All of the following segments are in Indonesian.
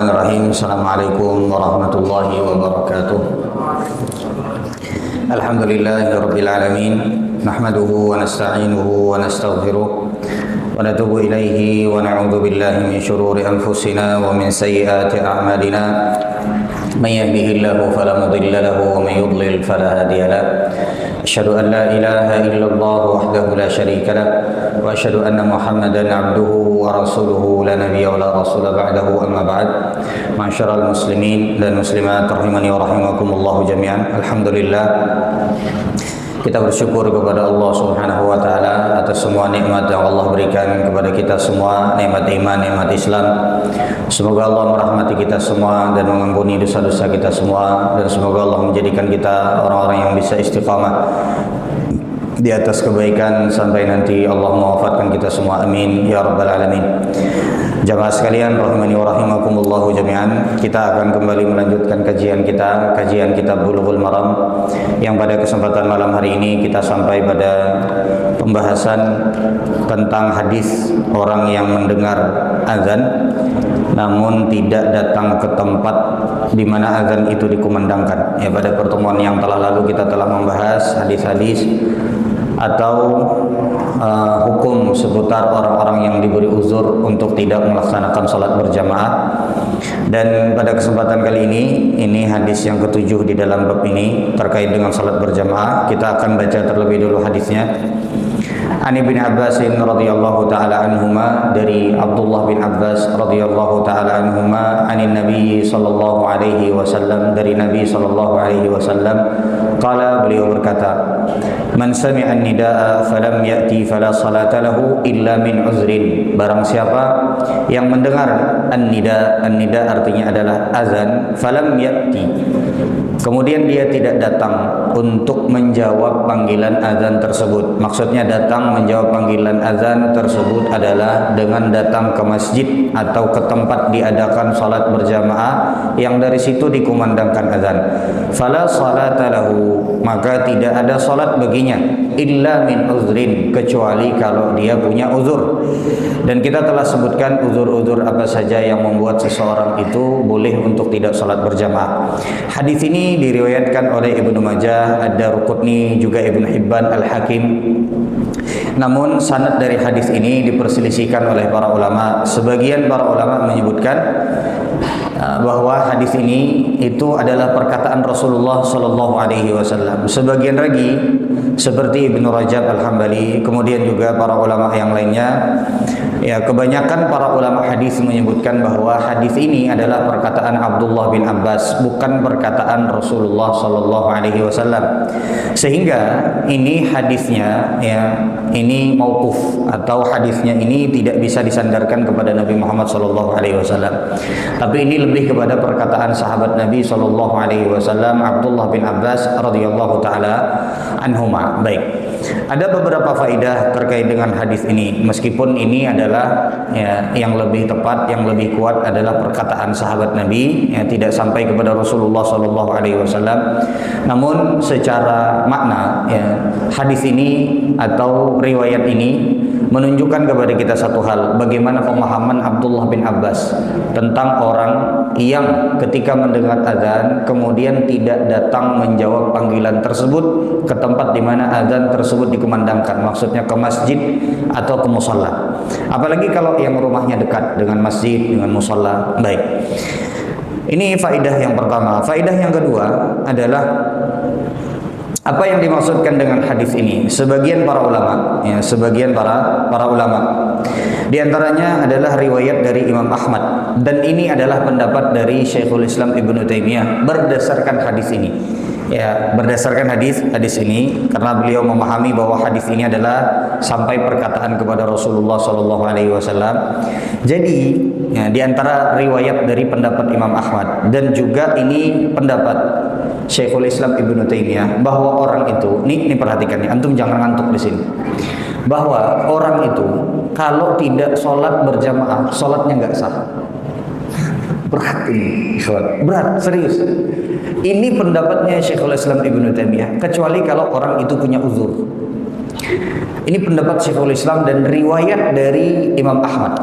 Bismillahirrahmanirrahim. Assalamualaikum warahmatullahi wabarakatuh. Alhamdulillahirabbil alamin. Nahmaduhu wa nasta'inuhu wa nastaghfiruh wa natubu ilaihi wa na'udzu billahi min syururi anfusina wa min sayyiati a'malina. Man yahdihillahu fala mudilla lahu wa man yudlil fala hadiya lahu. Asyhadu an la ilaha illallah wahdahu la syarika lah wa asyhadu anna Muhammadan 'abduhu wa rasuluhu la nabiyya wa la rasula ba'dahu, amma ba'd. Ma'asyiral muslimin dan muslimat rahimani wa rahimakumullah jami'an. Alhamdulillah, kita bersyukur kepada Allah Subhanahu wa taala atas semua nikmat yang Allah berikan kepada kita semua, nikmat iman, nikmat Islam. Semoga Allah merahmati kita semua dan mengampuni dosa-dosa kita semua, dan semoga Allah menjadikan kita orang-orang yang bisa istiqamah di atas kebaikan sampai nanti Allah mewafatkan kita semua. Amin ya rabbal alamin. Jamaah sekalian rahimani wa rahimakumullah jami'an, kita akan kembali melanjutkan kajian kitab Bulughul Maram, yang pada kesempatan malam hari ini kita sampai pada pembahasan tentang hadis orang yang mendengar azan namun tidak datang ke tempat di mana azan itu dikumandangkan. Ya, pada pertemuan yang telah lalu kita telah membahas hadis-hadis atau hukum seputar orang-orang yang diberi uzur untuk tidak melaksanakan salat berjamaah. Dan pada kesempatan kali ini hadis yang ketujuh di dalam bab ini terkait dengan salat berjamaah. Kita akan baca terlebih dulu hadisnya. An Ibnu Abbas radhiyallahu taala anhuma, dari Abdullah bin Abbas radhiyallahu taala anhuma, anin Nabi sallallahu alaihi wasallam, dari Nabi sallallahu alaihi wasallam, qala, beliau berkata, man sami'a an-nidaa falam ya'ti fala salata lahu illa min uzrin. Barang siapa yang mendengar an-nida artinya adalah azan, falam ya'ti, kemudian dia tidak datang untuk menjawab panggilan azan tersebut. Maksudnya datang menjawab panggilan azan tersebut adalah dengan datang ke masjid atau ke tempat diadakan salat berjamaah yang dari situ dikumandangkan azan. Fala salata lahu, maka tidak ada salat baginya, illa min uzrin, kecuali kalau dia punya uzur. Dan kita telah sebutkan uzur-uzur apa saja yang membuat seseorang itu boleh untuk tidak salat berjamaah. Hadis ini diriwayatkan oleh Ibnu Majah, Ad-Daruqutni, juga Ibnu Hibban, Al-Hakim. Namun sanad dari hadis ini diperselisihkan oleh para ulama. Sebagian para ulama menyebutkan bahwa hadis ini itu adalah perkataan Rasulullah sallallahu alaihi wasallam. Sebagian lagi seperti Ibnu Rajab Al-Hambali, kemudian juga para ulama yang lainnya, ya, kebanyakan para ulama hadis menyebutkan bahwa hadis ini adalah perkataan Abdullah bin Abbas, bukan perkataan Rasulullah sallallahu alaihi wasallam. Sehingga ini hadisnya, ya, ini mauquf, atau hadisnya ini tidak bisa disandarkan kepada Nabi Muhammad sallallahu alaihi wasallam. Tapi ini lebih kepada perkataan sahabat Nabi sallallahu alaihi wasallam, Abdullah bin Abbas radhiyallahu taala anhuma. Baik. Ada beberapa faedah terkait dengan hadis ini. Meskipun ini adalah, ya, yang lebih tepat, yang lebih kuat adalah perkataan sahabat Nabi, yang tidak sampai kepada Rasulullah sallallahu alaihi wasallam. Namun secara makna, ya, hadis ini atau riwayat ini menunjukkan kepada kita satu hal, bagaimana pemahaman Abdullah bin Abbas tentang orang yang ketika mendengar azan kemudian tidak datang menjawab panggilan tersebut ke tempat di mana azan tersebut dikumandangkan, maksudnya ke masjid atau ke musalla. Apalagi kalau yang rumahnya dekat dengan masjid, dengan musalla. Baik. Ini faedah yang pertama. Faedah yang kedua adalah apa yang dimaksudkan dengan hadis ini? Sebagian para ulama, ya, sebagian para ulama, di antaranya adalah riwayat dari Imam Ahmad, dan ini adalah pendapat dari Syekhul Islam Ibnu Taimiyah berdasarkan hadis ini. Ya, berdasarkan hadis ini, karena beliau memahami bahwa hadis ini adalah sampai perkataan kepada Rasulullah sallallahu alaihi wasallam. Jadi, ya, di antara riwayat dari pendapat Imam Ahmad dan juga ini pendapat Syekhul Islam Ibnu Taimiyah, bahwa orang itu, ini perhatikan ya, antum jangan ngantuk di sini. Bahwa orang itu kalau tidak sholat berjamaah, sholatnya nggak sah. Berat ini, berat, serius. Ini pendapatnya Syekhul Islam Ibnu Taimiyah, kecuali kalau orang itu punya uzur. Ini pendapat Syekhul Islam dan riwayat dari Imam Ahmad.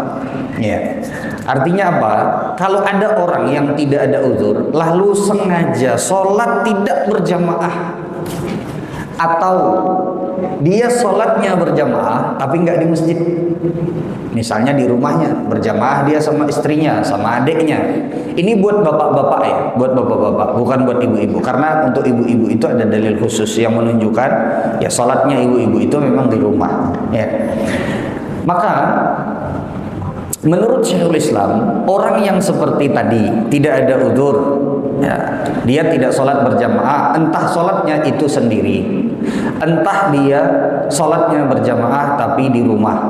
Ya. Artinya apa? Kalau ada orang yang tidak ada uzur, lalu sengaja sholat tidak berjamaah, atau dia sholatnya berjamaah tapi nggak di masjid, misalnya di rumahnya berjamaah dia sama istrinya, sama adiknya. Ini buat bapak-bapak ya, buat bapak-bapak, bukan buat ibu-ibu. Karena untuk ibu-ibu itu ada dalil khusus yang menunjukkan ya sholatnya ibu-ibu itu memang di rumah. Ya. Maka menurut Syekhul Islam, orang yang seperti tadi tidak ada udzur, ya, dia tidak sholat berjamaah, entah sholatnya itu sendiri, entah dia sholatnya berjamaah tapi di rumah,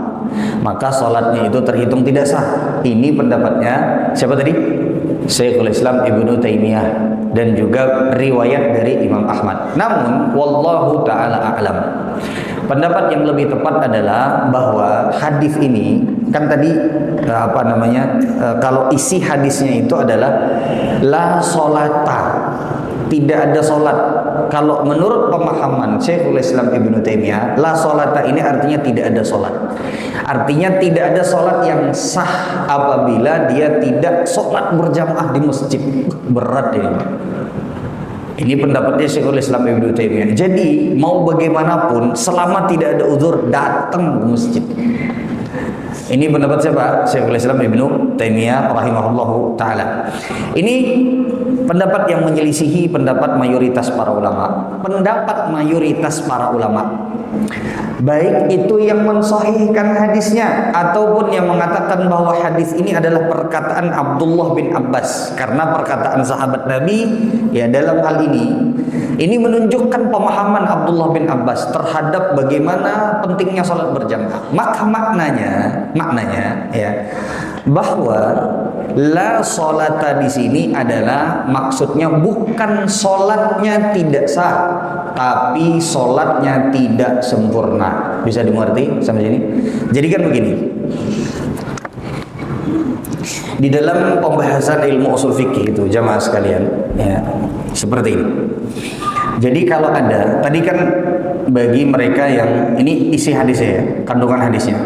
maka sholatnya itu terhitung tidak sah. Ini pendapatnya siapa tadi? Syekhul Islam Ibnu Taimiyah, dan juga riwayat dari Imam Ahmad. Namun wallahu taala a'lam, pendapat yang lebih tepat adalah bahwa hadis ini kan tadi kalau isi hadisnya itu adalah la sholata, tidak ada sholat. Kalau menurut pemahaman Syekhul Islam Ibnu Taimiyah, la sholata ini artinya tidak ada sholat. Artinya tidak ada sholat yang sah apabila dia tidak sholat berjamaah di masjid. Berat ini. Ini pendapatnya Syekhul Islam Ibnu Taimiyah. Jadi mau bagaimanapun selama tidak ada uzur, datang ke masjid. Ini pendapat siapa? Syekhul Islam Ibnu Taimiyah rahimahullahu taala. Ini pendapat yang menyelisihi pendapat mayoritas para ulama. Pendapat mayoritas para ulama, baik itu yang mensahihkan hadisnya ataupun yang mengatakan bahwa hadis ini adalah perkataan Abdullah bin Abbas, karena perkataan sahabat Nabi ya dalam hal ini menunjukkan pemahaman Abdullah bin Abbas terhadap bagaimana pentingnya salat berjamaah. Maka maknanya ya bahwa la sholata di sini adalah maksudnya bukan sholatnya tidak sah, tapi sholatnya tidak sempurna. Bisa dimengerti sampai sini? Jadi kan begini, di dalam pembahasan ilmu usul fikih itu jamaah sekalian ya, seperti ini. Jadi kalau ada tadi kan bagi mereka yang ini isi hadisnya ya, kandungan hadisnya,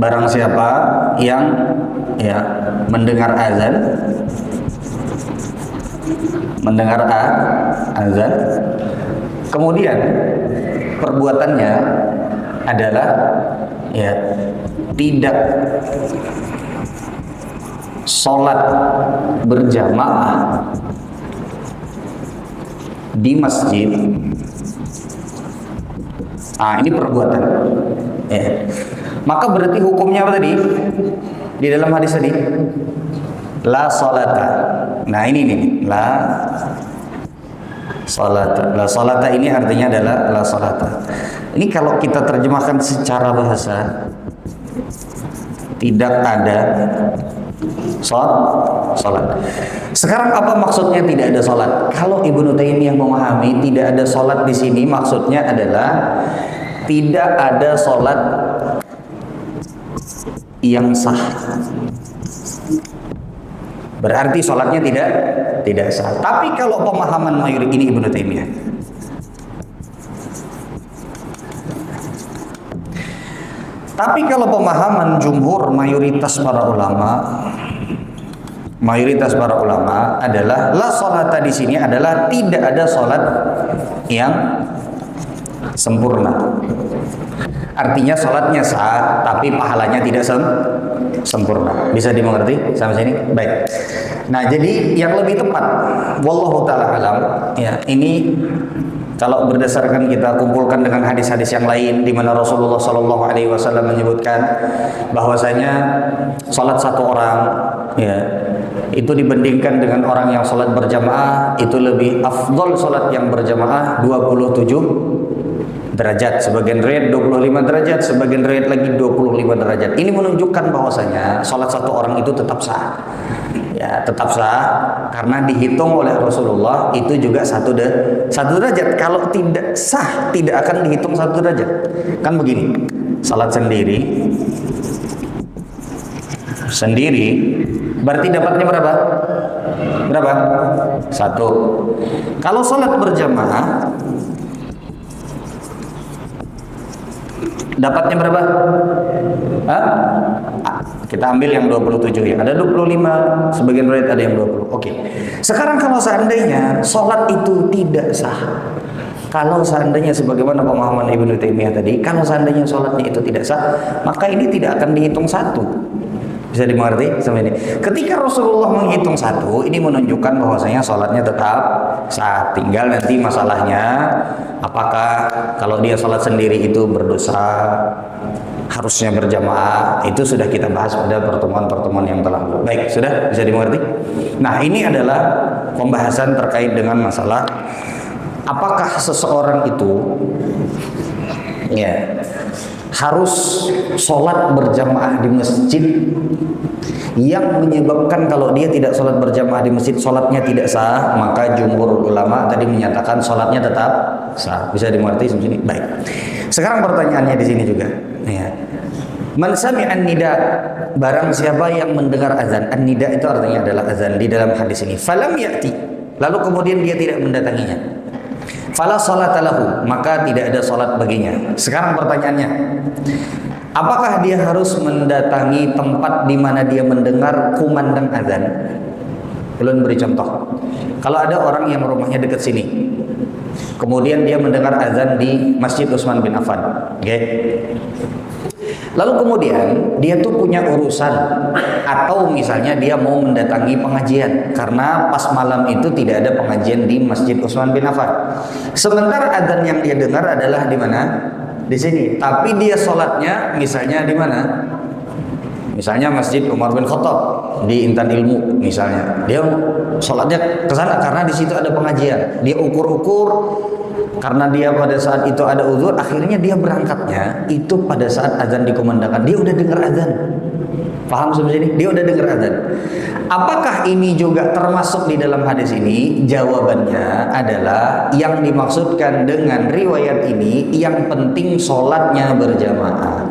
barang siapa yang ya mendengar azan kemudian perbuatannya adalah ya tidak sholat berjamaah di masjid. Ini perbuatan ya. Maka berarti hukumnya apa tadi? Di dalam hadis tadi la sholata. Nah ini nih la sholata. La sholata ini artinya adalah la sholata. Ini kalau kita terjemahkan secara bahasa, tidak ada sholat. Sekarang apa maksudnya tidak ada sholat? Kalau Ibnu Taimiyah memahami tidak ada sholat di sini maksudnya adalah tidak ada sholat yang sah. Berarti sholatnya tidak sah. Tapi kalau pemahaman mayoritas ini Ibnu Taimiyah, tapi kalau pemahaman jumhur mayoritas para ulama adalah la sholata di sini adalah tidak ada sholat yang sempurna. Artinya sholatnya sah, tapi pahalanya tidak sempurna. Bisa dimengerti sampai sini? Baik. Nah, jadi yang lebih tepat, wallahu ta'ala alam, ya, ini kalau berdasarkan kita kumpulkan dengan hadis-hadis yang lain di mana Rasulullah Shallallahu Alaihi Wasallam menyebutkan bahwasanya sholat satu orang, ya, itu dibandingkan dengan orang yang sholat berjamaah itu lebih afdol sholat yang berjamaah 27 derajat, sebagian riwayat 25 derajat, sebagian riwayat lagi 25 derajat. Ini menunjukkan bahwasanya sholat satu orang itu tetap sah. Ya, tetap sah karena dihitung oleh Rasulullah itu juga satu derajat. Kalau tidak sah tidak akan dihitung satu derajat. Kan begini, sholat sendiri berarti dapatnya berapa? Satu. Kalau sholat berjamaah dapatnya berapa? Kita ambil yang 27 ya. Ada 25, sebagian riwayat ada yang 20. Oke. Sekarang kalau seandainya sholat itu tidak sah. Kalau seandainya sebagaimana pemahaman Ibnu Taimiyah tadi, kalau seandainya sholatnya itu tidak sah, maka ini tidak akan dihitung satu. Bisa dimengerti sampai ini. Ketika Rasulullah menghitung satu, ini menunjukkan bahwasanya sholatnya tetap sah. Tinggal nanti masalahnya, apakah kalau dia sholat sendiri itu berdosa, harusnya berjamaah, itu sudah kita bahas pada pertemuan-pertemuan yang telah lalu. Baik, sudah bisa dimengerti? Nah, ini adalah pembahasan terkait dengan masalah apakah seseorang itu ya harus sholat berjamaah di masjid yang menyebabkan kalau dia tidak sholat berjamaah di masjid sholatnya tidak sah. Maka jumhur ulama tadi menyatakan sholatnya tetap sah. Bisa dimengerti sampai sini? Baik. Sekarang pertanyaannya di sini juga. Ya. Man sami'an nida, barang siapa yang mendengar azan. An-nida itu artinya adalah azan di dalam hadis ini. Falam ya'ti, lalu kemudian dia tidak mendatanginya. Fala salata lahu, maka tidak ada salat baginya. Sekarang pertanyaannya, apakah dia harus mendatangi tempat di mana dia mendengar kumandang azan? Belum beri contoh. Kalau ada orang yang rumahnya dekat sini, kemudian dia mendengar azan di Masjid Utsman bin Affan, lalu kemudian dia tuh punya urusan, atau misalnya dia mau mendatangi pengajian karena pas malam itu tidak ada pengajian di Masjid Utsman bin Affan. Sementara azan yang dia dengar adalah di mana? Di sini. Tapi dia sholatnya misalnya di mana? Misalnya Masjid Umar bin Khattab di Intan Ilmu misalnya. Dia sholatnya ke sana karena di situ ada pengajian. Dia ukur-ukur karena dia pada saat itu ada uzur, akhirnya dia berangkatnya itu pada saat azan dikumandangkan. Dia udah dengar azan. Paham sampai sini? Dia udah dengar azan. Apakah ini juga termasuk di dalam hadis ini? Jawabannya adalah yang dimaksudkan dengan riwayat ini yang penting sholatnya berjamaah.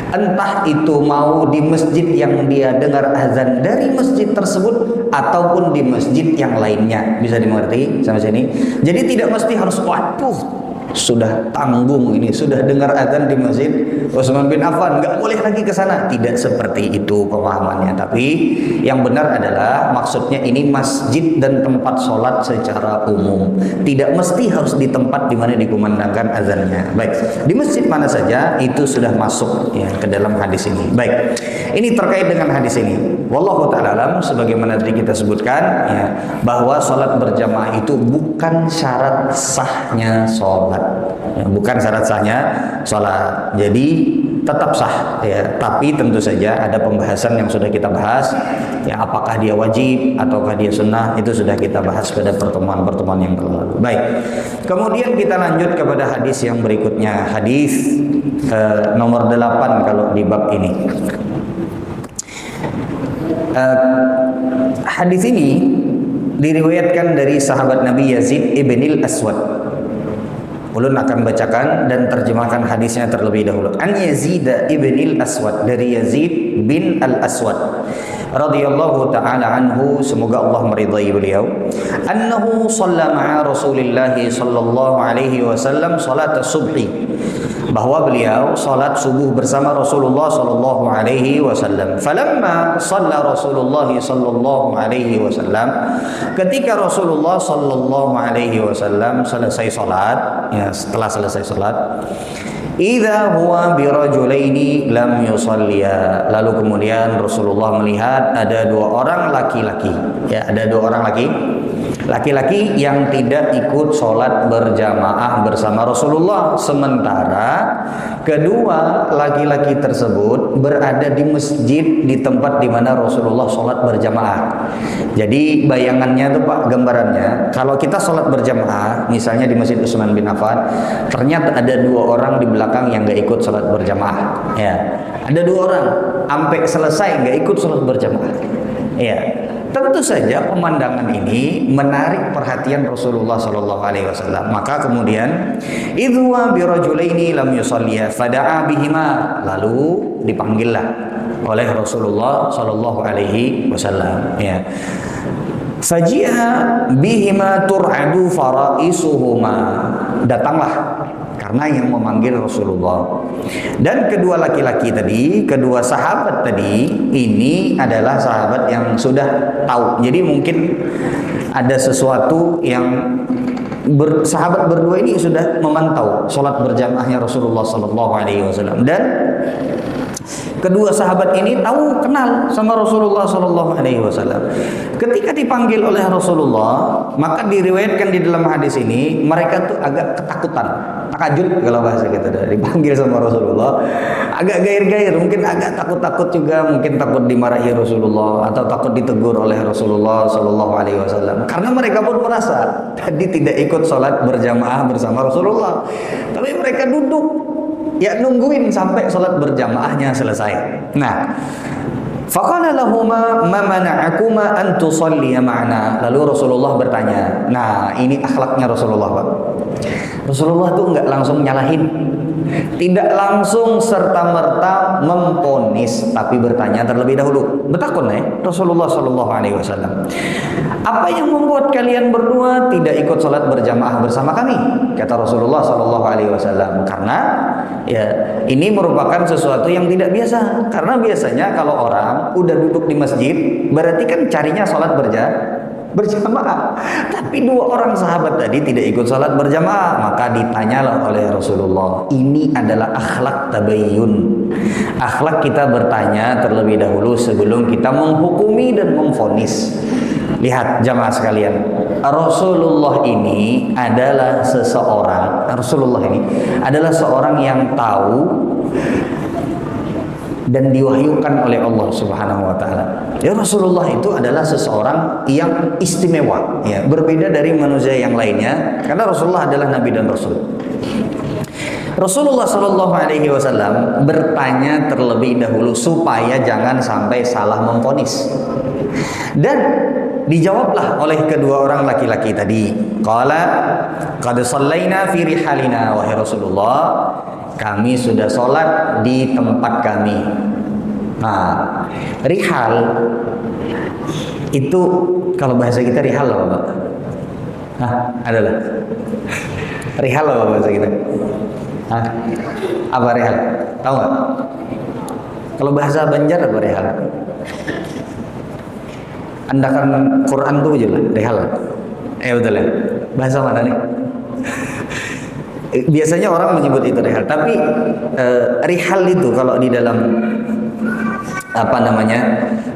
Entah itu mau di masjid yang dia dengar azan dari masjid tersebut ataupun di masjid yang lainnya. Bisa dimengerti sampai sini? Jadi tidak mesti harus waduh sudah tanggung ini, sudah dengar azan di Masjid Utsman bin Affan, nggak boleh lagi ke sana. Tidak seperti itu pemahamannya. Tapi yang benar adalah maksudnya ini masjid dan tempat sholat secara umum. Tidak mesti harus di tempat di mana dikumandangkan azannya. Baik, di masjid mana saja itu sudah masuk ya ke dalam hadis ini. Baik, ini terkait dengan hadis ini. Wallahu ta'ala alam, sebagaimana tadi kita sebutkan ya, bahwa sholat berjamaah itu bukan syarat sahnya sholat. Ya, bukan syarat sahnya sholat. Jadi tetap sah ya, tapi tentu saja ada pembahasan yang sudah kita bahas ya, apakah dia wajib ataukah dia sunnah, itu sudah kita bahas pada pertemuan-pertemuan yang lalu. Baik, kemudian kita lanjut kepada hadis yang berikutnya, hadis nomor 8 kalau di bab ini. Hadis ini diriwayatkan dari sahabat Nabi Yazid ibnil Aswad. Ulun akan bacakan dan terjemahkan hadisnya terlebih dahulu. An Yazid ibnil Aswad, dari Yazid bin al-Aswad radhiyallahu ta'ala anhu, semoga Allah meridai beliau, annahu shalla ma'a Rasulillah sallallahu alaihi wasallam salat subhi, bahwa beliau salat subuh bersama Rasulullah sallallahu alaihi wasallam. Falamma shalla Rasulullah sallallahu alaihi wasallam, ketika Rasulullah sallallahu alaihi wasallam selesai salat, ya setelah selesai salat, idza huwa birajulaini lam yusalliya, lalu kemudian Rasulullah melihat ada dua orang laki-laki, ya ada dua orang laki-laki yang tidak ikut sholat berjamaah bersama Rasulullah, sementara kedua laki-laki tersebut berada di masjid di tempat di mana Rasulullah sholat berjamaah. Jadi bayangannya tuh Pak, gambarannya kalau kita sholat berjamaah misalnya di Masjid Utsman bin Affan, ternyata ada dua orang di belakang yang nggak ikut sholat berjamaah, ya ada dua orang sampai selesai nggak ikut sholat berjamaah, ya. Tentu saja pemandangan ini menarik perhatian Rasulullah sallallahu alaihi wasallam. Maka kemudian idwa birajulaini lam yusalliya fada'a bihima, lalu dipanggillah oleh Rasulullah sallallahu alaihi wasallam, ya. Faji'a bihima tur'adu faraisuhuma, datanglah karena yang memanggil Rasulullah. Dan kedua laki-laki tadi, kedua sahabat tadi, ini adalah sahabat yang sudah tahu. Jadi mungkin ada sesuatu yang sahabat berdua ini sudah memantau sholat berjamaahnya Rasulullah Sallallahu Alaihi Wasallam, dan kedua sahabat ini tahu kenal sama Rasulullah Sallallahu Alaihi Wasallam. Ketika dipanggil oleh Rasulullah, maka diriwayatkan di dalam hadis ini mereka tuh agak ketakutan, takajud kalau bahasa kita, dipanggil sama Rasulullah, agak gair-gair, mungkin agak takut-takut juga, mungkin takut dimarahi Rasulullah atau takut ditegur oleh Rasulullah Sallallahu Alaihi Wasallam. Karena mereka pun merasa tadi tidak ikut sholat berjamaah bersama Rasulullah, tapi mereka duduk, ya nungguin sampai sholat berjamaahnya selesai. Nah, faqala lahuma ma mana'akuma an tusalliya ma'ana. Lalu Rasulullah bertanya. Nah, ini akhlaknya Rasulullah, Pak. Rasulullah tuh enggak langsung nyalahin, tidak langsung serta-merta memponis, tapi bertanya terlebih dahulu. Bertakun Rasulullah Sallallahu Alaihi Wasallam, apa yang membuat kalian berdua tidak ikut sholat berjamaah bersama kami? Kata Rasulullah Sallallahu Alaihi Wasallam, karena ya ini merupakan sesuatu yang tidak biasa. Karena biasanya kalau orang udah duduk di masjid, berarti kan carinya sholat berjamaah. Tapi dua orang sahabat tadi tidak ikut salat berjamaah, maka ditanyalah oleh Rasulullah. Ini adalah akhlak tabayyun. Akhlak kita bertanya terlebih dahulu sebelum kita menghukumi dan memvonis. Lihat jamaah sekalian, Rasulullah ini adalah seorang yang tahu dan diwahyukan oleh Allah Subhanahu wa taala. Ya, Rasulullah itu adalah seseorang yang istimewa, ya, berbeda dari manusia yang lainnya karena Rasulullah adalah nabi dan rasul. Rasulullah Shallallahu Alaihi Wasallam bertanya terlebih dahulu supaya jangan sampai salah memvonis, dan dijawablah oleh kedua orang laki-laki tadi. Qala qad shallaina fi rihalina, wahai Rasulullah, kami sudah sholat di tempat kami. Nah, rihal itu kalau bahasa kita rihal apa, Pak? Hah, adalah rihal apa bahasa kita? Hah? Apa rihal? Tahu nggak? Kalau bahasa Banjar apa rihal? Andakan Quran tuh aja lah, rihal. Betul ya? Bahasa mana nih? Biasanya orang menyebut itu rihal, tapi rihal itu kalau di dalam apa namanya?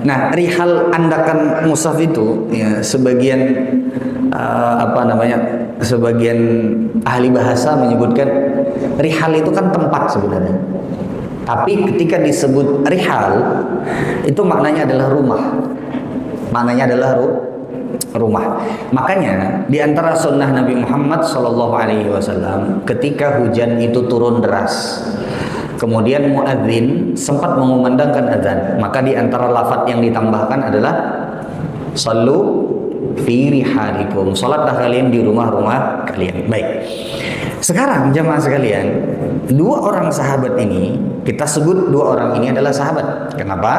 Nah, rihal andakan mushaf itu ya sebagian sebagian ahli bahasa menyebutkan rihal itu kan tempat sebenarnya. Tapi ketika disebut rihal itu maknanya adalah rumah. Maknanya adalah rumah. Makanya di antara sunnah Nabi Muhammad Sallallahu Alaihi Wasallam, ketika hujan itu turun deras, kemudian muadzin sempat mengumandangkan azan, maka di antara lafaz yang ditambahkan adalah sallu fi rihalikum, salatlah kalian di rumah-rumah kalian. Baik. Sekarang jamaah sekalian, dua orang sahabat ini, kita sebut dua orang ini adalah sahabat. Kenapa?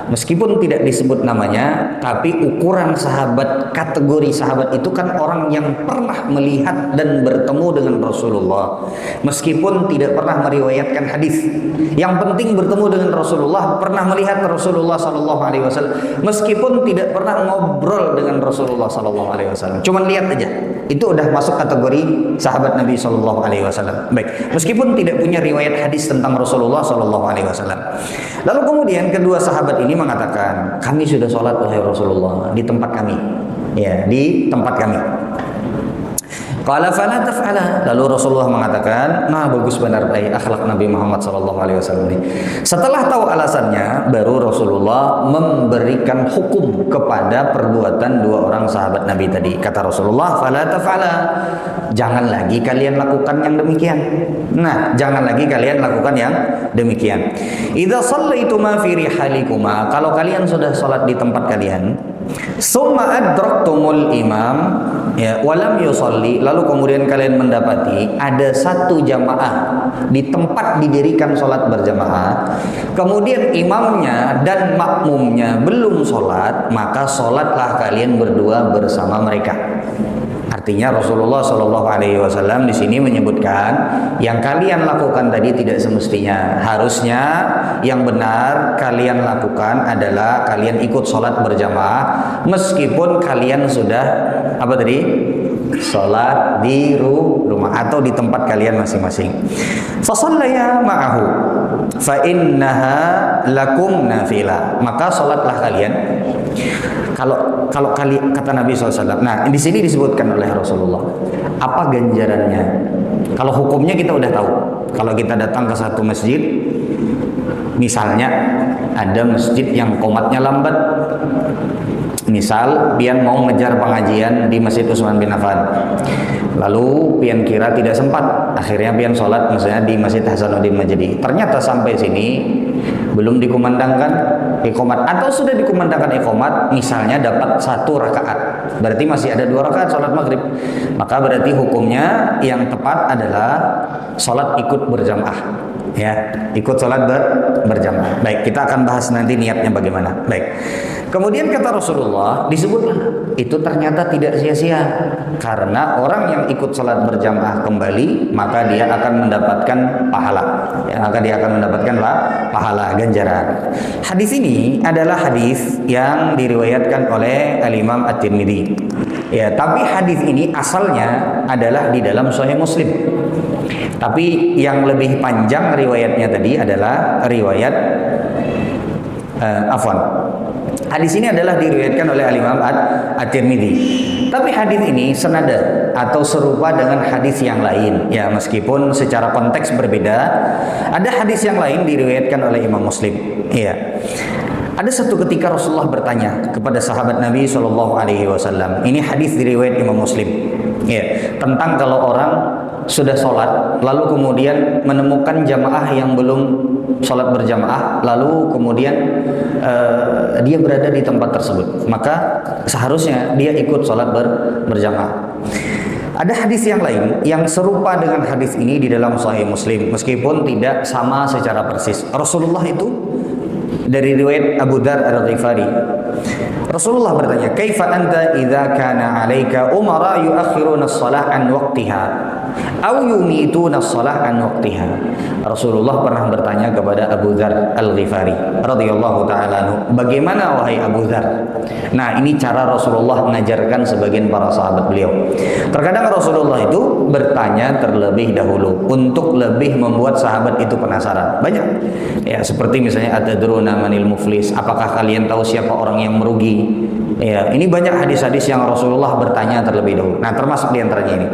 Meskipun tidak disebut namanya, tapi ukuran sahabat, kategori sahabat itu kan orang yang pernah melihat dan bertemu dengan Rasulullah. Meskipun tidak pernah meriwayatkan hadis, yang penting bertemu dengan Rasulullah, pernah melihat Rasulullah Sallallahu Alaihi Wasallam. Meskipun tidak pernah ngobrol dengan Rasulullah Sallallahu Alaihi Wasallam, cuman lihat aja, itu udah masuk kategori sahabat Nabi Sallallahu Alaihi Wasallam. Baik, meskipun tidak punya riwayat hadis tentang Rasulullah Sallallahu Alaihi Wasallam. Lalu kemudian kedua sahabat ini mengatakan, kami sudah sholat wahai Rasulullah di tempat kami, ya, di tempat kami. Qala fala taf'ala. Lalu Rasulullah mengatakan, nah bagus benar baik akhlak Nabi Muhammad Sallallahu Alaihi Wasallam ini. Setelah tahu alasannya, baru Rasulullah memberikan hukum kepada perbuatan dua orang sahabat Nabi tadi. Kata Rasulullah, fala taf'ala, jangan lagi kalian lakukan yang demikian. Nah, jangan lagi kalian lakukan yang demikian. Idza shallaituma fi rihalikuma, kalau kalian sudah salat di tempat kalian, summa adraktumul imam, ya, walam yusolli, lalu kemudian kalian mendapati ada satu jamaah di tempat didirikan sholat berjamaah, kemudian imamnya dan makmumnya belum sholat, maka sholatlah kalian berdua bersama mereka. Artinya Rasulullah Shallallahu Alaihi Wasallam di sini menyebutkan yang kalian lakukan tadi tidak semestinya. Harusnya yang benar kalian lakukan adalah kalian ikut sholat berjamaah meskipun kalian sudah apa tadi? Sholat di rumah atau di tempat kalian masing-masing. Fasallaya ma'ahu fa innaha lakum nafilah. Maka sholatlah kalian. Kalau kali kata Nabi SAW. Nah, di sini disebutkan oleh Rasulullah apa ganjarannya. Kalau hukumnya kita udah tahu. Kalau kita datang ke satu masjid, misalnya ada masjid yang qomatnya lambat. Misal pian mau ngejar pengajian di Masjid Utsman bin Affan, lalu pian kira tidak sempat, akhirnya pian sholat misalnya di Masjid Hasanuddin Majdi. Ternyata sampai sini belum dikumandangkan iqamat atau sudah dikumandangkan iqamat, misalnya dapat 1 rakaat, berarti masih ada 2 rakaat sholat maghrib. Maka berarti hukumnya yang tepat adalah sholat ikut berjamaah. Ya, ikut sholat berjamaah. Baik, kita akan bahas nanti niatnya bagaimana. Baik. Kemudian kata Rasulullah, disebutlah itu ternyata tidak sia-sia karena orang yang ikut sholat berjamaah kembali maka dia akan mendapatkan pahala. Ya, maka dia akan mendapatkan pahala ganjaran. Hadis ini adalah hadis yang diriwayatkan oleh Al-Imam At-Tirmidzi. Ya, tapi hadis ini asalnya adalah di dalam Sahih Muslim. Tapi yang lebih panjang riwayatnya tadi adalah riwayat hadis ini adalah diriwayatkan oleh Al-Imam At-Tirmidzi. Tapi hadis ini senada atau serupa dengan hadis yang lain. Ya, meskipun secara konteks berbeda. Ada hadis yang lain diriwayatkan oleh Imam Muslim. Ya. Ada satu ketika Rasulullah bertanya kepada sahabat Nabi Shallallahu Alaihi Wasallam. Ini hadis diriwayat Imam Muslim. Ya, tentang kalau orang sudah sholat, lalu kemudian menemukan jamaah yang belum sholat berjamaah, lalu kemudian dia berada di tempat tersebut, maka seharusnya dia ikut sholat berjamaah. Ada hadis yang lain yang serupa dengan hadis ini di dalam Sahih Muslim, meskipun tidak sama secara persis. Rasulullah itu dari riwayat Abu Dzar Al-Ghifari. Rasulullah bertanya, "Kaifa anta idza kana 'alaika umara yuakhiruna as-shalah an waqtiha aw yumituna as-shalah an waqtiha?" Rasulullah pernah bertanya kepada Abu Dzar Al-Ghifari radhiyallahu taala anhu, "Bagaimana wahai Abu Dzar?" Nah, ini cara Rasulullah mengajarkan sebagian para sahabat beliau. Terkadang Rasulullah itu bertanya terlebih dahulu untuk lebih membuat sahabat itu penasaran. Banyak. Ya, seperti misalnya atadruna manil muflis? Apakah kalian tahu siapa orang yang merugi? Ya, ini banyak hadis-hadis yang Rasulullah bertanya terlebih dahulu. Nah, termasuk di antaranya ini.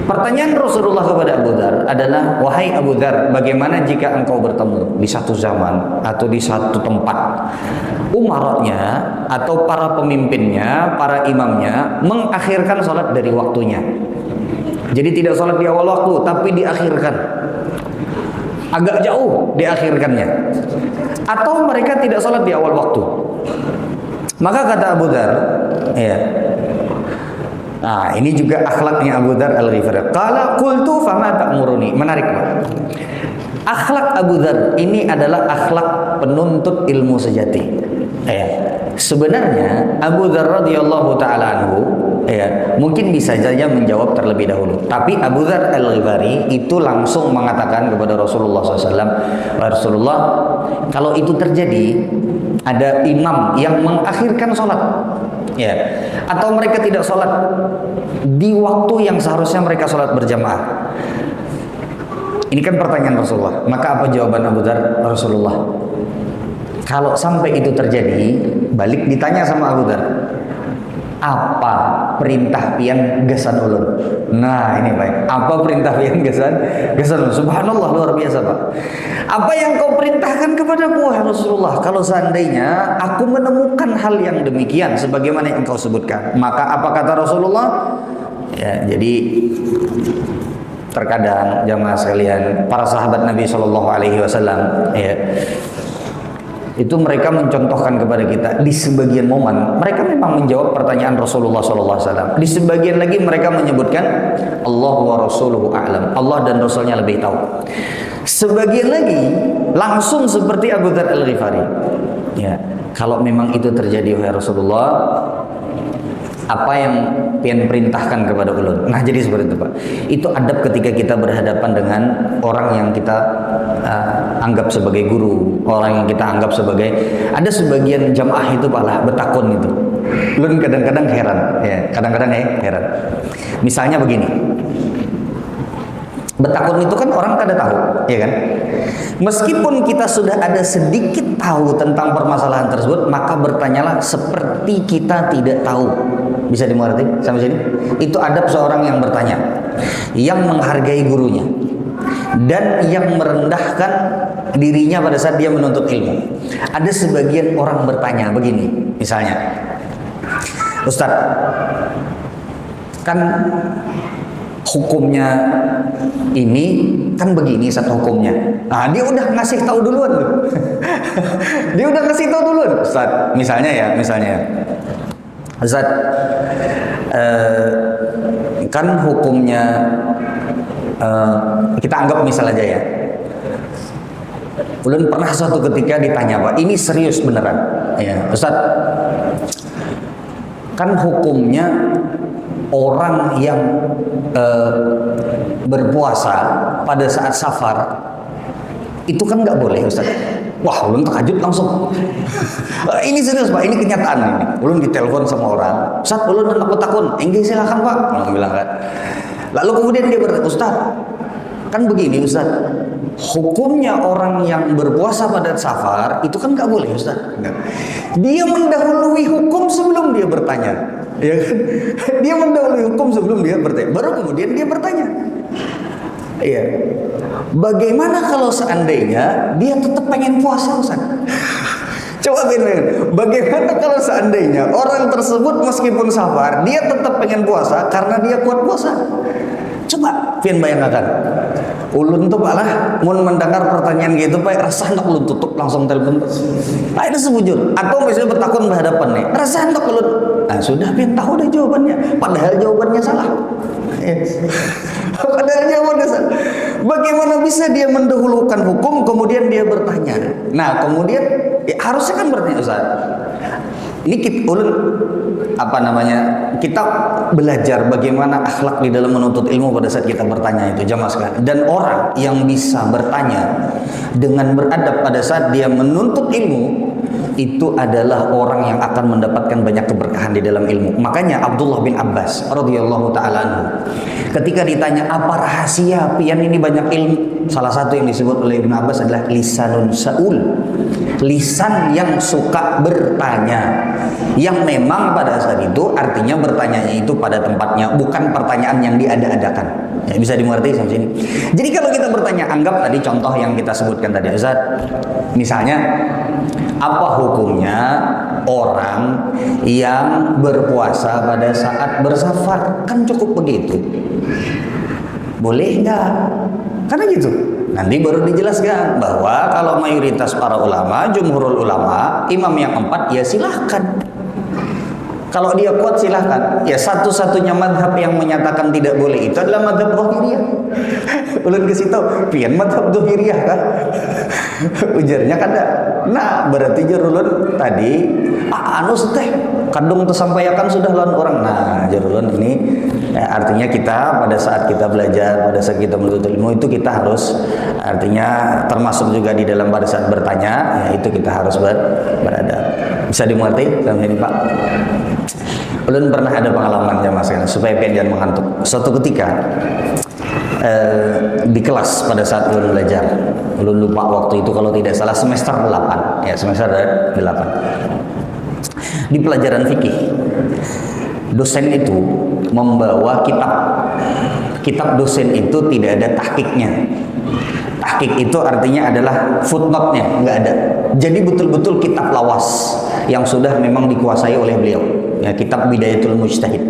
Pertanyaan Rasulullah kepada Abu Dzar adalah, "Wahai Abu Dzar, bagaimana jika engkau bertemu di satu zaman atau di satu tempat umaranya atau para pemimpinnya, para imamnya mengakhirkan sholat dari waktunya. Jadi tidak sholat di awal waktu, tapi diakhirkan. Agak jauh diakhirkannya. Atau mereka tidak sholat di awal waktu." Maka kata Abu Dzar, ya. Nah, ini juga akhlaknya Abu Dzar Al-Ghifari. Qala qultu fama ta'muruni. Menarik, Pak. Akhlak Abu Dzar ini adalah akhlak penuntut ilmu sejati. Ya. Sebenarnya Abu Dzar radhiyallahu taala anhu mungkin bisa saja menjawab terlebih dahulu. Tapi Abu Dzar Al-Ghifari itu langsung mengatakan kepada Rasulullah SAW, Rasulullah, kalau itu terjadi, ada imam yang mengakhirkan sholat, ya, atau mereka tidak sholat di waktu yang seharusnya mereka sholat berjamaah. Ini kan pertanyaan Rasulullah. Maka apa jawaban Abu Dzar? Rasulullah, kalau sampai itu terjadi, balik ditanya sama Abu Dzar, apa perintah pian gesan ulun? Nah, ini baik. Apa perintah pian gesan ulun? Subhanallah, luar biasa, Pak. Apa yang kau perintahkan kepadaku, wahai Rasulullah? Kalau seandainya aku menemukan hal yang demikian sebagaimana yang engkau sebutkan, maka apa kata Rasulullah? Ya, jadi terkadang jamaah sekalian, para sahabat Nabi Shallallahu Alaihi Wasallam, ya, itu mereka mencontohkan kepada kita di sebagian momen mereka memang menjawab pertanyaan Rasulullah SAW. Di sebagian lagi mereka menyebutkan Allah wa rasuluhu a'lam, Allah dan Rasulnya lebih tahu. Sebagian lagi langsung seperti Abu Dzar Al-Ghifari, ya, kalau memang itu terjadi wahai Rasulullah, apa yang pian perintahkan kepada ulun. Nah, jadi seperti itu, Pak. Itu adab ketika kita berhadapan dengan orang yang kita anggap sebagai guru, orang yang kita anggap sebagai, ada sebagian jamaah itu Pak lah betakun itu. Ulun kadang-kadang heran, ya, kadang-kadang heran. Misalnya begini. Betakun itu kan orang kada tahu, ya kan? Meskipun kita sudah ada sedikit tahu tentang permasalahan tersebut, maka bertanyalah seperti kita tidak tahu. Bisa dimengerti sampai sini? Itu adab seorang yang bertanya, yang menghargai gurunya, dan yang merendahkan dirinya pada saat dia menuntut ilmu. Ada sebagian orang bertanya begini, misalnya, Ustadz, kan hukumnya ini kan begini satu hukumnya. Nah, dia udah ngasih tahu duluan tuh. Dia udah ngasih tahu duluan. Ustaz, misalnya Ustaz, kan hukumnya kita anggap misal aja ya. Ulun pernah suatu ketika ditanya, Pak, ini serius beneran. Ya, Ustaz, kan hukumnya orang yang berpuasa pada saat safar itu kan nggak boleh, Ustaz. Wah, ulun terkejut langsung. Ini serius, Pak, ini kenyataan ini. Ulun ditelepon sama orang, Ustaz, ulun aku takut. Enggak, silakan, Pak. Ulun bilang kan. Lalu kemudian dia berkata, Ustaz, kan begini, Ustaz. Hukumnya orang yang berpuasa pada safar itu kan nggak boleh, Ustaz. Dia mendahului hukum sebelum dia bertanya. Ya kan? Dia mendahului hukum sebelum dia bertanya. Baru kemudian dia bertanya. Iya. Bagaimana kalau seandainya dia tetap pengen puasa, Ustaz? Coba bayangin, bagaimana kalau seandainya orang tersebut meskipun safar, dia tetap pengen puasa karena dia kuat puasa? Coba pian bayangkan. Ulun tuh malah mau mendengar pertanyaan gitu, Pak, rasa hendak ulun tutup langsung telepon. Nah, itu sebujur. Atau misalnya bertakun berhadapan nih, rasa hendak ulun. Nah, sudah pian tahu deh jawabannya, padahal jawabannya salah. Padahal jawabannya salah. Bagaimana bisa dia mendahulukan hukum kemudian dia bertanya? Nah, kemudian ya, harusnya kan bertanya, Ustaz. Ini kita kita belajar bagaimana akhlak di dalam menuntut ilmu pada saat kita bertanya itu, jamaah sekalian. Dan orang yang bisa bertanya dengan beradab pada saat dia menuntut ilmu, itu adalah orang yang akan mendapatkan banyak keberkahan di dalam ilmu. Makanya Abdullah bin Abbas radhiyallahu taala anhu, ketika ditanya apa rahasia pian ini banyak ilmu, salah satu yang disebut oleh Ibnu Abbas adalah lisanun saul, lisan yang suka bertanya, yang memang pada saat itu artinya bertanyanya itu pada tempatnya, bukan pertanyaan yang diada-adakan. Ya, bisa dimengerti sampai sini. Jadi kalau kita bertanya, anggap tadi contoh yang kita sebutkan tadi, Ustaz, misalnya apa hukumnya orang yang berpuasa pada saat bersafar? Kan cukup begitu. Boleh enggak? Karena gitu. Nanti baru dijelaskan bahwa kalau mayoritas para ulama, jumhurul ulama, imam yang 4, ya silahkan. Kalau dia kuat silahkan. Ya, satu-satunya madhab yang menyatakan tidak boleh itu adalah madhab Dhahiriyah. Ulun kasih tahu, pian madhab Dhahiriyah kan? Ujarnya kada. Nah, berarti jarulun tadi anu teh kadung tersampaikan sudah lawan orang. Nah, jarulun ini ya, artinya kita pada saat kita belajar, pada saat kita menuntut ilmu itu kita harus, artinya termasuk juga di dalam pada saat bertanya, ya itu kita harus beradab. Bisa dimengerti sampai ini, Pak? Ulun pernah ada pengalamannya, Mas, supaya pian jangan mengantuk. Suatu ketika di kelas pada saat ulun belajar, ulun lupa waktu itu kalau tidak salah semester 8, ya semester 8. Di pelajaran fikih, dosen itu membawa kitab dosen itu tidak ada tahqiqnya. Tahqiq itu artinya adalah footnote-nya, nggak ada. Jadi betul-betul kitab lawas yang sudah memang dikuasai oleh beliau. Ya, kitab Bidayatul Mujtahid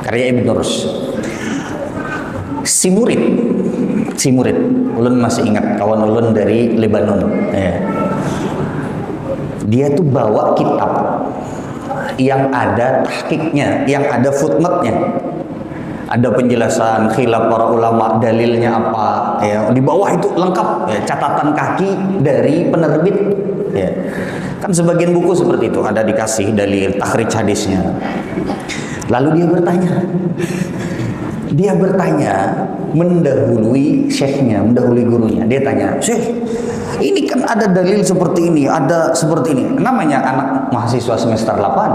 karya Ibnu Rus. Si murid, ulun masih ingat, kawan ulun dari Lebanon. Ya. dia tuh bawa kitab yang ada tahqiqnya, yang ada footnote-nya. Ada penjelasan khilaf para ulama, dalilnya apa, ya. Di bawah itu lengkap, ya, catatan kaki dari penerbit, ya. Kan sebagian buku seperti itu, ada dikasih dalil, takhrij hadisnya. Lalu dia bertanya mendahului syekhnya, mendahului gurunya. Dia tanya, "Syekh, ini kan ada dalil seperti ini, ada seperti ini." Namanya anak mahasiswa semester 8,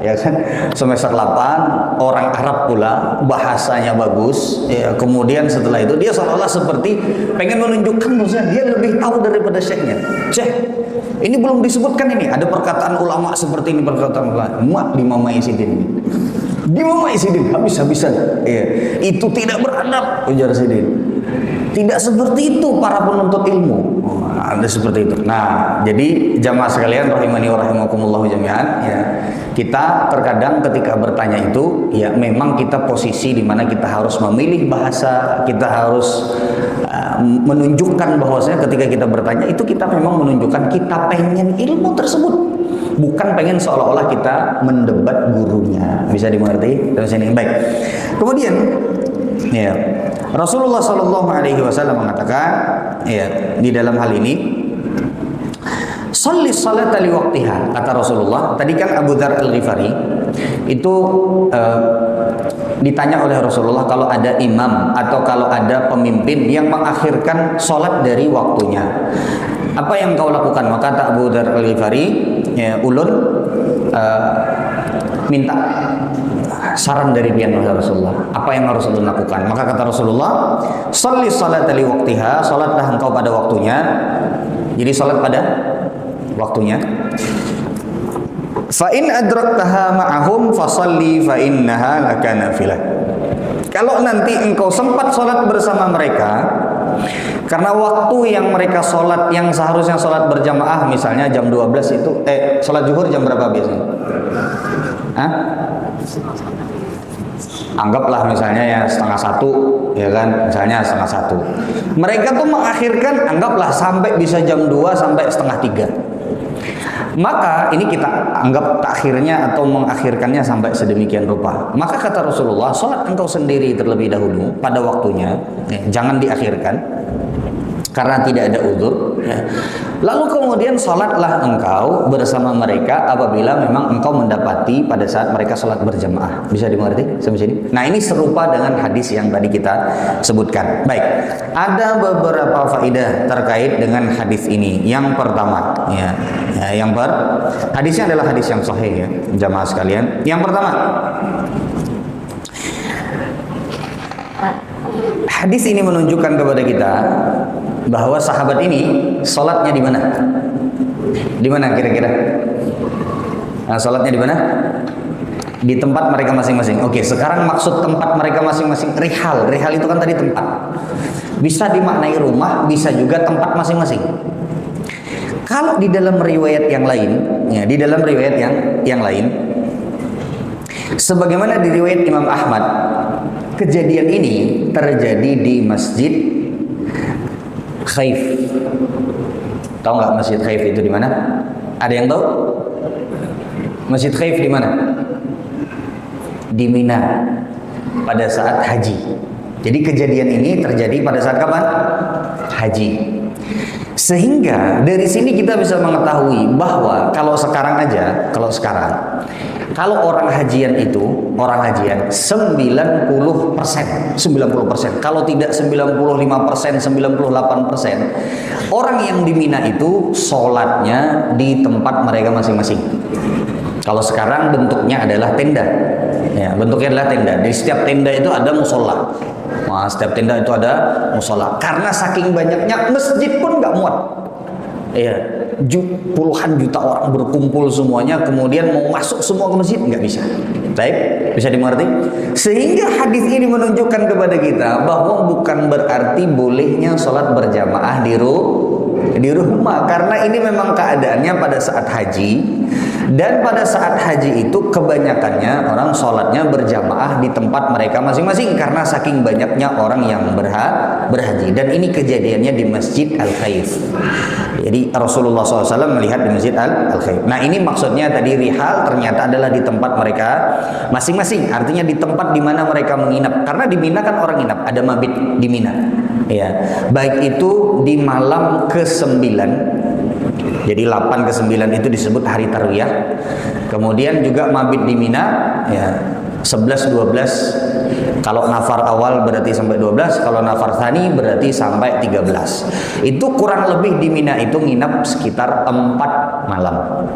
ya kan? Semester 8, orang Arab pula, bahasanya bagus, ya. Kemudian setelah itu dia seolah-olah seperti pengen menunjukkan bahwa dia lebih tahu daripada syekhnya. "Syekh, ini belum disebutkan ini, ada perkataan ulama seperti ini, perkataan ulama." Muat di Mama Isidin. Di Mama Isidin habis-habisan. Ya. Itu tidak beradab, ujar Sidin. Tidak seperti itu para penuntut ilmu. Ada seperti itu. Nah, jadi jamaah sekalian rahimani wa rahimakumullah jami'an, ya. Kita terkadang ketika bertanya itu, ya memang kita posisi di mana kita harus memilih bahasa, kita harus menunjukkan bahwasanya ketika kita bertanya itu kita memang menunjukkan kita pengen ilmu tersebut. Bukan pengen seolah-olah kita mendebat gurunya. Bisa dimengerti? Terus ini baik. Kemudian, ya, Rasulullah Shallallahu Alaihi Wasallam mengatakan, ya, di dalam hal ini, "Sholli sholata li waqtiha," kata Rasulullah. Tadi kan Abu Dzar Al-Ghifari itu ditanya oleh Rasulullah kalau ada imam atau kalau ada pemimpin yang mengakhirkan sholat dari waktunya, apa yang kau lakukan? Maka kata Abu Dzar Al-Ghifari, ya, ulun minta saran dari pian Rasulullah. Apa yang harus ulun lakukan? Maka kata Rasulullah, "Sholli sholata li waqtiha," salatlah engkau pada waktunya. Jadi salat pada waktunya. "Fa in adraktaha ma'ahum fasholli fa innaha laka nafilah." Kalau nanti engkau sempat sholat bersama mereka, karena waktu yang mereka sholat, yang seharusnya sholat berjamaah, misalnya jam 12 itu, sholat zuhur jam berapa biasanya? Hah? Anggaplah misalnya ya 12:30, ya kan, misalnya 12:30. Mereka tuh mengakhirkan, anggaplah sampai bisa jam 2 sampai 2:30. Maka ini kita anggap takhirnya atau mengakhirkannya sampai sedemikian rupa. Maka kata Rasulullah, sholat engkau sendiri terlebih dahulu pada waktunya, ya, jangan diakhirkan karena tidak ada udzur, ya. Lalu kemudian sholatlah engkau bersama mereka apabila memang engkau mendapati pada saat mereka sholat berjamaah. Bisa dimengerti sampai sini? Nah, ini serupa dengan hadis yang tadi kita sebutkan. Baik, ada beberapa faedah terkait dengan hadis ini. Yang pertama, ya, hadisnya adalah hadis yang sahih, ya, jamaah sekalian. Yang pertama, hadis ini menunjukkan kepada kita bahwa sahabat ini sholatnya di mana? Di mana kira-kira? Nah, sholatnya di mana? Di tempat mereka masing-masing. Oke, sekarang maksud tempat mereka masing-masing, rihal. Rihal itu kan tadi tempat. Bisa dimaknai rumah, bisa juga tempat masing-masing. Kalau di dalam riwayat yang lain, ya, di dalam riwayat yang lain, sebagaimana di riwayat Imam Ahmad, kejadian ini terjadi di Masjid Khaif. Tahu nggak Masjid Khaif itu di mana? Ada yang tahu? Masjid Khaif di mana? Di Mina pada saat haji. Jadi kejadian ini terjadi pada saat kapan? Haji. Sehingga dari sini kita bisa mengetahui bahwa kalau sekarang aja, kalau orang hajian itu, orang hajian 90%, kalau tidak 95%, 98%, orang yang di Mina itu sholatnya di tempat mereka masing-masing. Kalau sekarang bentuknya adalah tenda, ya, bentuknya adalah tenda. Di setiap tenda itu ada musola. Nah, setiap tenda itu ada musola. Karena saking banyaknya, masjid pun nggak muat. Ya, puluhan juta orang berkumpul semuanya, kemudian mau masuk semua ke masjid nggak bisa. Baik, bisa dimengerti. Sehingga hadis ini menunjukkan kepada kita bahwa bukan berarti bolehnya sholat berjamaah di rumah, karena ini memang keadaannya pada saat haji Dan pada saat haji itu kebanyakannya orang sholatnya berjamaah di tempat mereka masing-masing karena saking banyaknya orang yang berhaji. Dan ini kejadiannya di Masjid Al-Khaif. Jadi Rasulullah SAW melihat di Masjid Al-Khaif. Nah ini maksudnya tadi rihal ternyata adalah di tempat mereka masing-masing. Artinya di tempat di mana mereka menginap. Karena di Mina kan orang nginap, ada mabit di Mina. Ya, baik itu di malam ke-9. Jadi 8 ke 9 itu disebut hari tarwiyah. Kemudian juga mabit di Mina ya 11 12. Kalau nafar awal berarti sampai 12, kalau nafar tsani berarti sampai 13. Itu kurang lebih di Mina itu nginap sekitar 4 malam.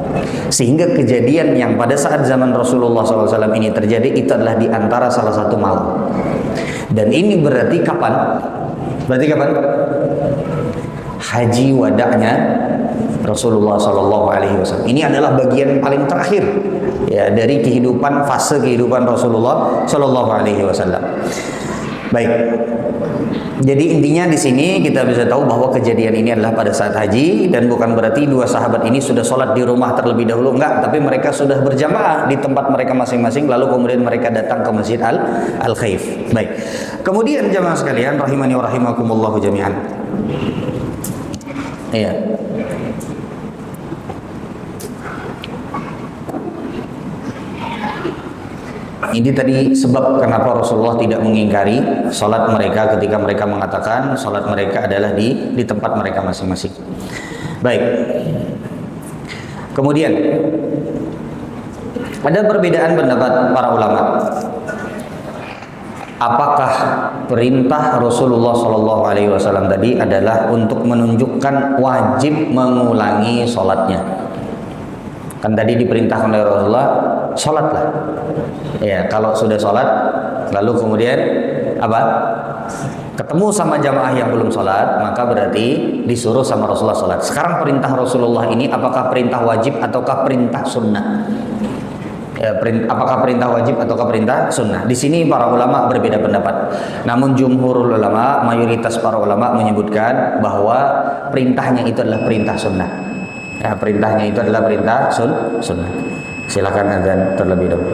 Sehingga kejadian yang pada saat zaman Rasulullah SAW ini terjadi itu adalah di antara salah satu malam. Dan ini berarti kapan? Berarti kapan? Haji wada'nya Rasulullah SAW. Ini adalah bagian paling terakhir ya dari kehidupan, fase kehidupan Rasulullah SAW. Baik. Jadi intinya di sini kita bisa tahu bahwa kejadian ini adalah pada saat haji, dan bukan berarti dua sahabat ini sudah sholat di rumah terlebih dahulu, enggak, tapi mereka sudah berjamaah di tempat mereka masing-masing, lalu kemudian mereka datang ke Masjid Al-Khaif. Baik. Kemudian jamaah sekalian rahimani wa rahimakumullah jami'an. Iya. Ini tadi sebab kenapa Rasulullah tidak mengingkari salat mereka ketika mereka mengatakan salat mereka adalah di tempat mereka masing-masing. Baik. Kemudian ada perbedaan pendapat para ulama. Apakah perintah Rasulullah SAW tadi adalah untuk menunjukkan wajib mengulangi salatnya? Kan tadi diperintahkan oleh Rasulullah, sholatlah. Ya, kalau sudah sholat, lalu kemudian apa? Ketemu sama jamaah yang belum sholat, maka berarti disuruh sama Rasulullah sholat. Sekarang perintah Rasulullah ini apakah perintah wajib ataukah perintah sunnah? Ya, apakah perintah wajib ataukah perintah sunnah? Di sini para ulama berbeda pendapat. Namun jumhurul ulama, mayoritas para ulama menyebutkan bahwa perintahnya itu adalah perintah sunnah. Ya, perintahnya itu adalah perintah sunnah. Silakan azan terlebih dahulu.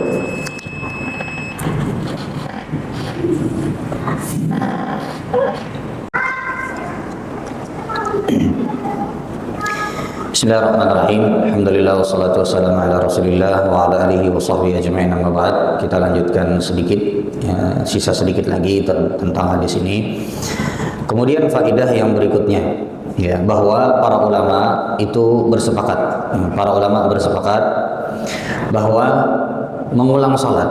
Bismillahirrahmanirrahim. Alhamdulillah wassalatu wassalamu ala Rasulillah wa ala alihi wa sahbihi ajma'in. Amma ba'd. Kita lanjutkan sedikit ya, sisa sedikit lagi tentang hadis ini. Kemudian faidah yang berikutnya ya, bahwa para ulama itu bersepakat. Para ulama bersepakat bahwa mengulang salat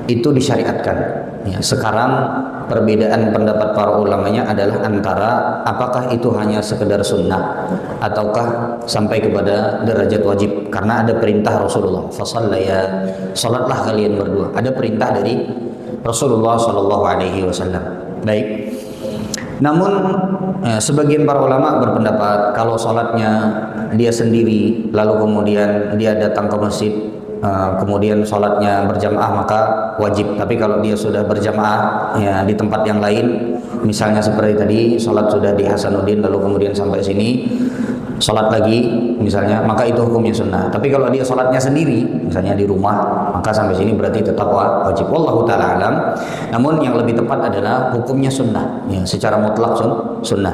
itu disyariatkan. Ya, sekarang perbedaan pendapat para ulamanya adalah antara apakah itu hanya sekedar sunnah ataukah sampai kepada derajat wajib, karena ada perintah Rasulullah, fasallaya, salatlah kalian berdua. Ada perintah dari Rasulullah SAW. Baik. Namun sebagian para ulama berpendapat kalau salatnya dia sendiri lalu kemudian dia datang ke masjid, kemudian sholatnya berjamaah maka wajib. Tapi kalau dia sudah berjamaah ya di tempat yang lain, misalnya seperti tadi sholat sudah di Hasanuddin lalu kemudian sampai sini sholat lagi misalnya, maka itu hukumnya sunnah. Tapi kalau dia sholatnya sendiri misalnya di rumah, maka sampai sini berarti tetap wajib. Wallahu ta'ala alam. Namun yang lebih tepat adalah hukumnya sunnah ya, secara mutlak sunnah.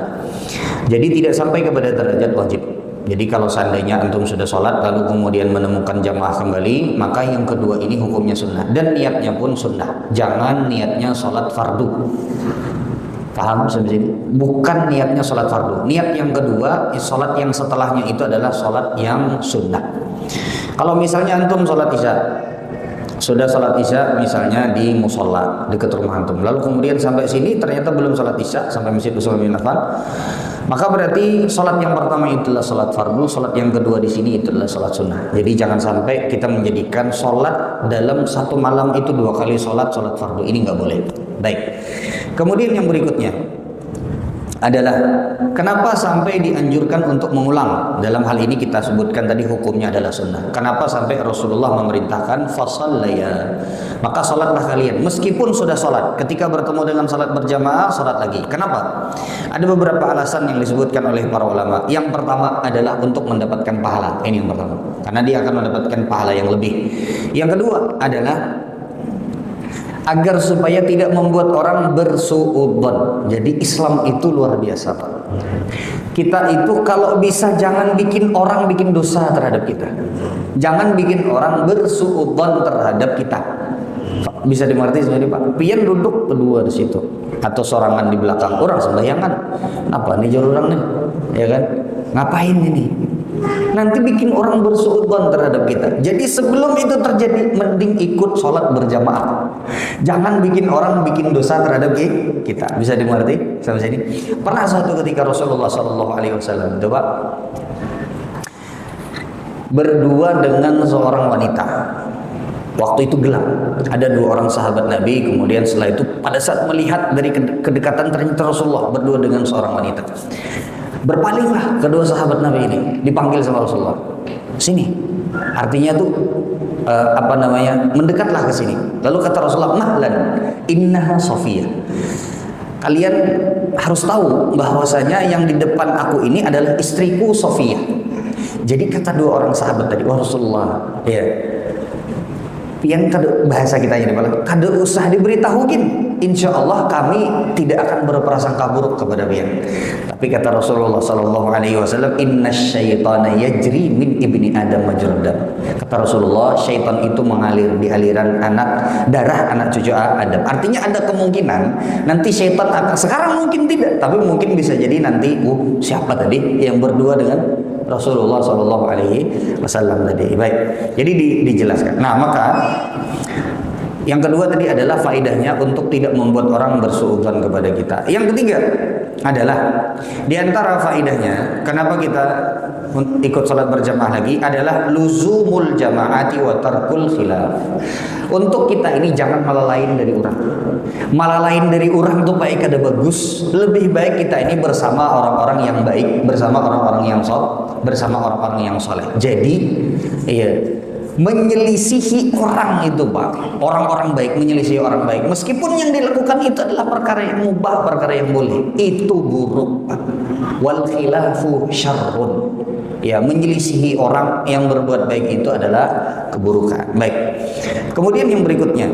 Jadi tidak sampai kepada derajat wajib. Jadi kalau seandainya antum sudah sholat lalu kemudian menemukan jamaah kembali, maka yang kedua ini hukumnya sunnah dan niatnya pun sunnah. Jangan niatnya sholat fardu. Paham sampai sini? Bukan niatnya sholat fardu. Niat yang kedua, sholat yang setelahnya itu adalah sholat yang sunnah. Kalau misalnya antum sholat isya, sudah sholat isya misalnya di musola dekat rumah antum, lalu kemudian sampai sini ternyata belum sholat isya sampai Masjid Utsman bin Affan, maka berarti sholat yang pertama itu adalah sholat fardu, sholat yang kedua di sini itu adalah sholat sunnah. Jadi jangan sampai kita menjadikan sholat dalam satu malam itu dua kali sholat fardu, ini nggak boleh. Baik. Kemudian yang berikutnya adalah kenapa sampai dianjurkan untuk mengulang. Dalam hal ini kita sebutkan tadi hukumnya adalah sunnah. Kenapa sampai Rasulullah memerintahkan fasallaya, maka sholatlah kalian. Meskipun sudah sholat, ketika bertemu dengan sholat berjamaah, sholat lagi. Kenapa? Ada beberapa alasan yang disebutkan oleh para ulama. Yang pertama adalah untuk mendapatkan pahala. Ini yang pertama, karena dia akan mendapatkan pahala yang lebih. Yang kedua adalah agar supaya tidak membuat orang bersuudzon. Jadi Islam itu luar biasa, Pak. Kita itu kalau bisa jangan bikin orang bikin dosa terhadap kita. Jangan bikin orang bersuudzon terhadap kita. Bisa dimengerti sebenarnya, Pak. Pian duduk berdua di situ atau sorangan di belakang orang sembayangan. Apa nih jalur orang nih? Ya kan? Ngapain ini? Nanti bikin orang bersuudzon terhadap kita. Jadi sebelum itu terjadi, mending ikut sholat berjamaah. Jangan bikin orang bikin dosa terhadap kita. Bisa dimengerti sampai sini? Pernah suatu ketika Rasulullah SAW coba berdua dengan seorang wanita. Waktu itu gelap. Ada dua orang sahabat Nabi. Kemudian setelah itu pada saat melihat dari kedekatan, ternyata Rasulullah berdua dengan seorang wanita. Berpalinglah kedua sahabat Nabi ini, dipanggil sama Rasulullah. Sini. Artinya tuh mendekatlah ke sini. Lalu kata Rasulullah, "Mahlan, innaha Sofiyah." Kalian harus tahu bahwasanya yang di depan aku ini adalah istriku Sofiyah. Jadi kata dua orang sahabat tadi, "Wah Rasulullah, ya. Pian kado bahasa kita ini kado usah diberitahukin. Insya Allah kami tidak akan berprasangka buruk kepada pian." Tapi kata Rasulullah SAW, "Inna syaitana yajri min ibni Adam majrad dam." Kata Rasulullah, syaitan itu mengalir di aliran darah anak cucu Adam. Artinya ada kemungkinan nanti syaitan akan, sekarang mungkin tidak, tapi mungkin bisa jadi nanti siapa tadi yang berdua dengan Rasulullah SAW tadi. Baik, jadi dijelaskan. Nah, maka yang kedua tadi adalah faedahnya untuk tidak membuat orang bersuudzon kepada kita. Yang ketiga adalah di antara faedahnya kenapa kita ikut sholat berjamaah lagi adalah luzumul jamaati wa tarkul khilaf. Untuk kita ini jangan malah lain dari orang. Malah lain dari orang itu baik ada bagus. Lebih baik kita ini bersama orang-orang yang baik, bersama orang-orang yang soleh. Jadi, menyelisihi orang itu, Pak. Orang-orang baik menyelisihi orang baik. Meskipun yang dilakukan itu adalah perkara yang mubah, perkara yang boleh. Itu buruk, Pak. Wal khilafu syarrun. Ya, menyelisihi orang yang berbuat baik itu adalah keburukan. Baik. Kemudian yang berikutnya.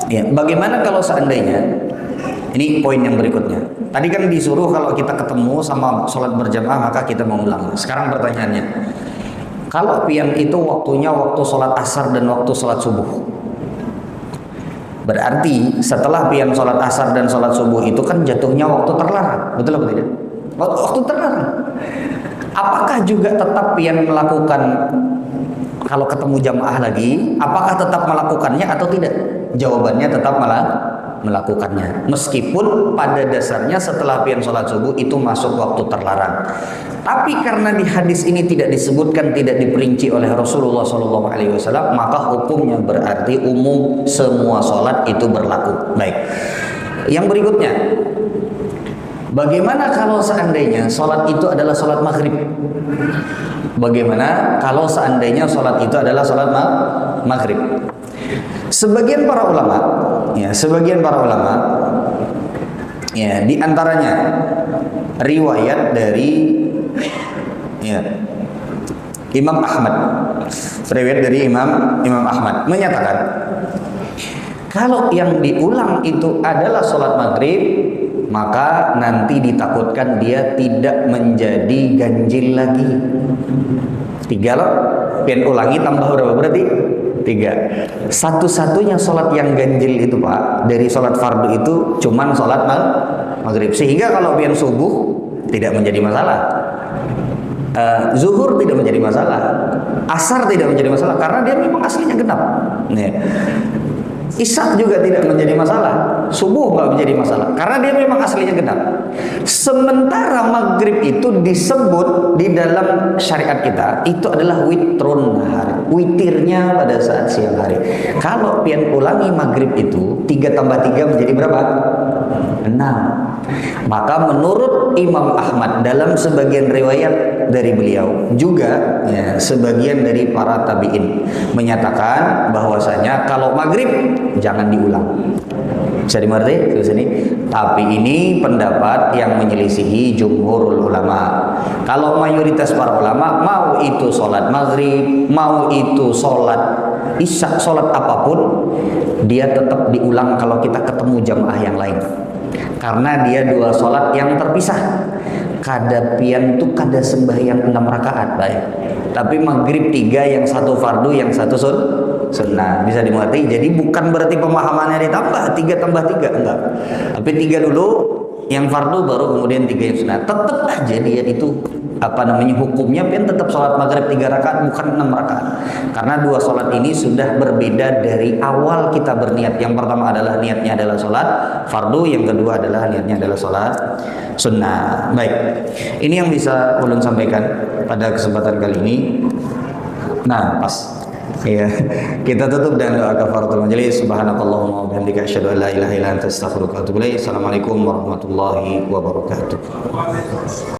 Ya, bagaimana kalau seandainya, ini poin yang berikutnya. Tadi kan disuruh kalau kita ketemu sama sholat berjamaah maka kita mengulang. Sekarang pertanyaannya, kalau pian itu waktunya waktu sholat asar dan waktu sholat subuh, berarti setelah pian sholat asar dan sholat subuh itu kan jatuhnya waktu terlarang, betul apa tidak? Waktu terlarang. Apakah juga tetap pian melakukan kalau ketemu jamaah lagi? Apakah tetap melakukannya atau tidak? Jawabannya tetap melakukannya. Meskipun pada dasarnya setelah pian sholat subuh itu masuk waktu terlarang. Tapi karena di hadis ini tidak disebutkan, tidak diperinci oleh Rasulullah SAW, maka hukumnya berarti umum, semua sholat itu berlaku. Baik. Yang berikutnya, bagaimana kalau seandainya sholat itu adalah sholat maghrib? Bagaimana kalau seandainya sholat itu adalah sholat maghrib? Sebagian para ulama, di antaranya riwayat dari Imam Ahmad, Imam Ahmad menyatakan kalau yang diulang itu adalah sholat maghrib, maka nanti ditakutkan dia tidak menjadi ganjil lagi. 3 loh, pian ulangi tambah berapa berarti? 3. Satu-satunya sholat yang ganjil itu, Pak, dari sholat fardu itu cuman sholat maghrib. Sehingga kalau pian subuh tidak menjadi masalah, zuhur tidak menjadi masalah, asar tidak menjadi masalah karena dia memang aslinya genap. Isya juga tidak menjadi masalah, subuh nggak menjadi masalah karena dia memang aslinya genap. Sementara maghrib itu disebut di dalam syariat kita itu adalah witrun nahar, witirnya pada saat siang hari. Kalau pian ulangi maghrib itu 3 tambah 3 menjadi berapa? 6. Maka menurut Imam Ahmad dalam sebagian riwayat dari beliau juga ya, sebagian dari para tabi'in menyatakan bahwasanya kalau maghrib jangan diulang. Bisa dimengerti di sini. Tapi ini pendapat yang menyelisihi jumhurul ulama. Kalau mayoritas para ulama mau itu sholat maghrib, mau itu sholat isya, sholat apapun, dia tetap diulang kalau kita ketemu jamaah yang lain. Karena dia dua sholat yang terpisah. Kada pian tuh kada sembahyang 6 rakaat, baik. Tapi maghrib 3, yang satu fardu, yang satu sunnah. Bisa dimengerti. Jadi bukan berarti pemahamannya ditambah 3 tambah 3, enggak. Tapi 3 dulu yang fardu, baru kemudian 3 yang sunnah. Tetap aja dia itu hukumnya pian tetap sholat maghrib 3 rakaat, bukan 6 rakaat. Karena dua sholat ini sudah berbeda dari awal kita berniat. Yang pertama adalah niatnya adalah sholat fardu, yang kedua adalah niatnya adalah sholat sunnah. Baik, ini yang bisa ulun sampaikan pada kesempatan kali ini. Nah, pas ya, kita tutup dengan doa kafaratul majelis. Subhanakallahumma wa bihamdika asyhadu an la ilaha illa anta astaghfiruka wa atubu ilaik. Assalamualaikum warahmatullahi wabarakatuh.